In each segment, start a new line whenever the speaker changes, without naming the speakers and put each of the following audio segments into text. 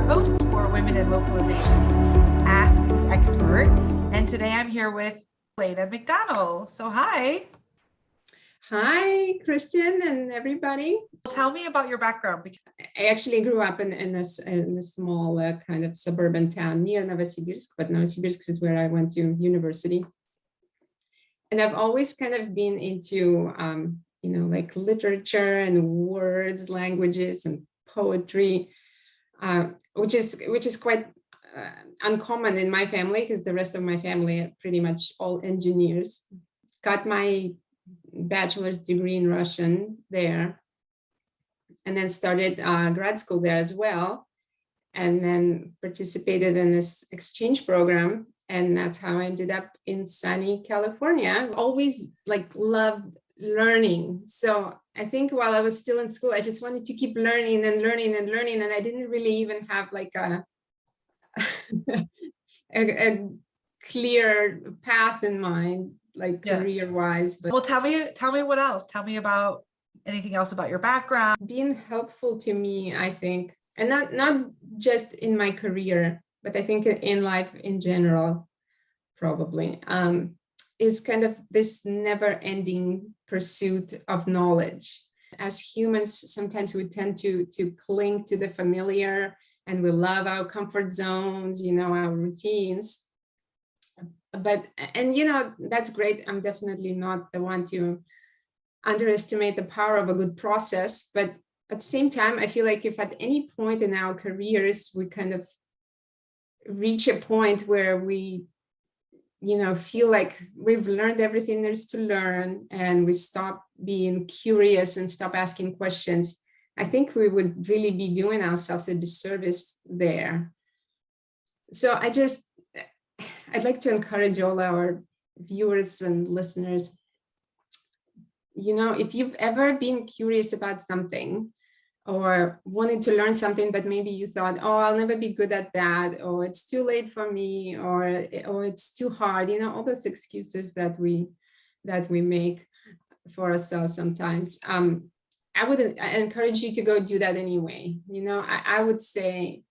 host for Women in Localization's Ask the Expert. And today I'm here with Elena McDonnell. So hi.
Hi, Kristin and everybody.
Tell me about your background.
I actually grew up in a small kind of suburban town near Novosibirsk, but Novosibirsk is where I went to university. And I've always kind of been into, like literature and words, languages and poetry, which is quite uncommon in my family because the rest of my family are pretty much all engineers. Got my bachelor's degree in Russian there, and then started grad school there as well, and then participated in this exchange program, and that's how I ended up in sunny California. I've always loved learning, so I think while I was still in school, I just wanted to keep learning and learning and learning, and I didn't really even have a clear path in mind, career-wise. But
well, tell me what else. Tell me about anything else about your background.
Being helpful to me, I think, and not just in my career, but I think in life in general, probably, is kind of this never-ending pursuit of knowledge. As humans, sometimes we tend to cling to the familiar, and we love our comfort zones, our routines. And that's great. I'm definitely not the one to underestimate the power of a good process, but at the same time, I feel like if at any point in our careers we kind of reach a point where we feel like we've learned everything there's to learn, and we stop being curious and stop asking questions, I think we would really be doing ourselves a disservice there. So I'd like to encourage all our viewers and listeners, if you've ever been curious about something or wanted to learn something, but maybe you thought, oh, I'll never be good at that, or it's too late for me, or it's too hard, all those excuses that we make for ourselves sometimes. I would encourage you to go do that anyway. I would say,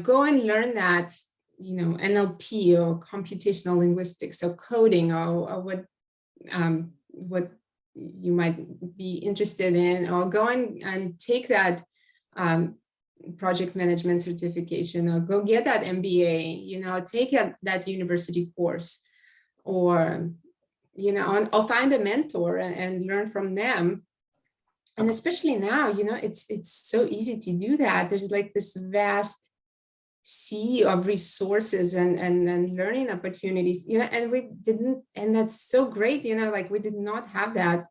go and learn that, NLP or computational linguistics or coding or what you might be interested in, or go and take that project management certification, or go get that MBA, take that university course, or, or find a mentor and learn from them. And especially now, it's so easy to do that. There's this vast sea of resources and learning opportunities, and that's so great, we did not have that,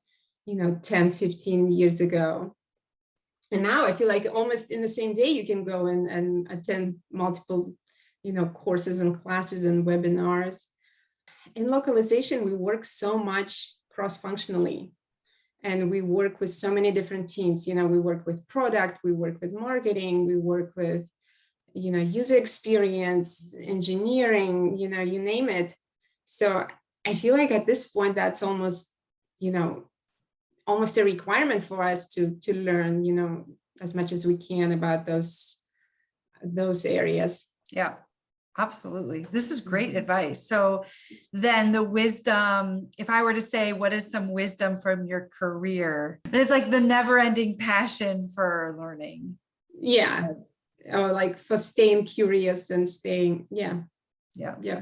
10, 15 years ago. And now I feel like almost in the same day, you can go and attend multiple, courses and classes and webinars. In localization, we work so much cross-functionally. And we work with so many different teams. We work with product, we work with marketing, we work with, user experience, engineering, you name it. So I feel like at this point, that's almost a requirement for us to learn, as much as we can about those areas.
Yeah. Absolutely. This is great advice. So then the wisdom, if I were to say, what is some wisdom from your career? It's like the never-ending passion for learning.
Yeah. Or for staying curious and staying,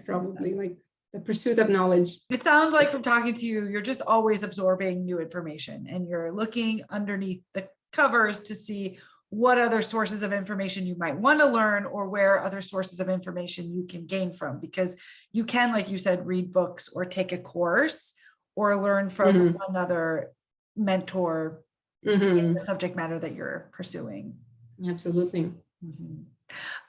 probably the pursuit of knowledge.
It sounds like from talking to you, you're just always absorbing new information, and you're looking underneath the covers to see what other sources of information you might want to learn, or where other sources of information you can gain from, because you can, like you said, read books or take a course or learn from another mentor in the subject matter that you're pursuing.
Absolutely.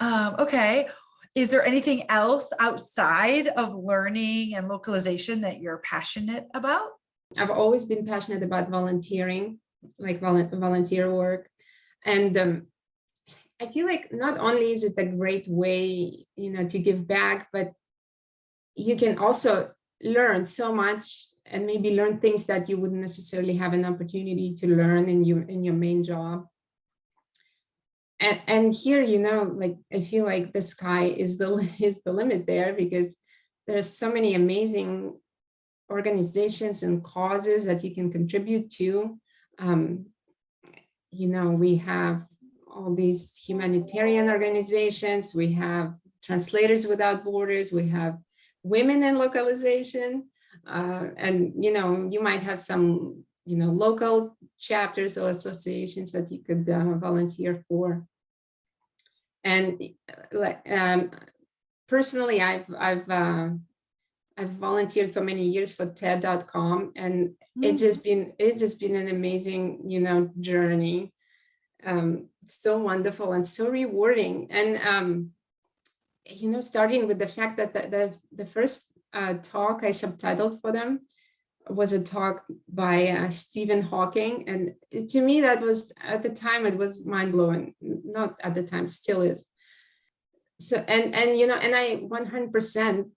Okay. Is there anything else outside of learning and localization that you're passionate about?
I've always been passionate about volunteering, volunteer work. And I feel like not only is it a great way, to give back, but you can also learn so much, and maybe learn things that you wouldn't necessarily have an opportunity to learn in your main job. And here, you know, like I feel like the sky is the limit there, because there's so many amazing organizations and causes that you can contribute to. You know, we have all these humanitarian organizations, we have Translators Without Borders, we have Women in Localization, and you know, you might have some, you know, local chapters or associations that you could volunteer for. And personally, I've volunteered for many years for TED.com, and it's just been an amazing, you know, journey. So wonderful and so rewarding. And you know, starting with the fact that the first talk I subtitled for them was a talk by Stephen Hawking, and to me that was, at the time, it was mind-blowing. Not at the time, still is. So and you know, and I 100%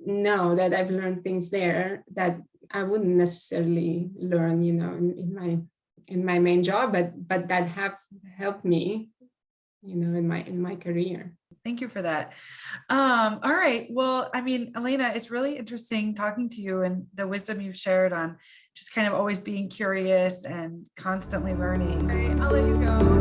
know that I've learned things there that I wouldn't necessarily learn, you know, in my main job, but that have helped me, you know, in my career.
Thank you for that. All right. Well, I mean, Elena, it's really interesting talking to you and the wisdom you've shared on just kind of always being curious and constantly learning. All right, I'll let you go.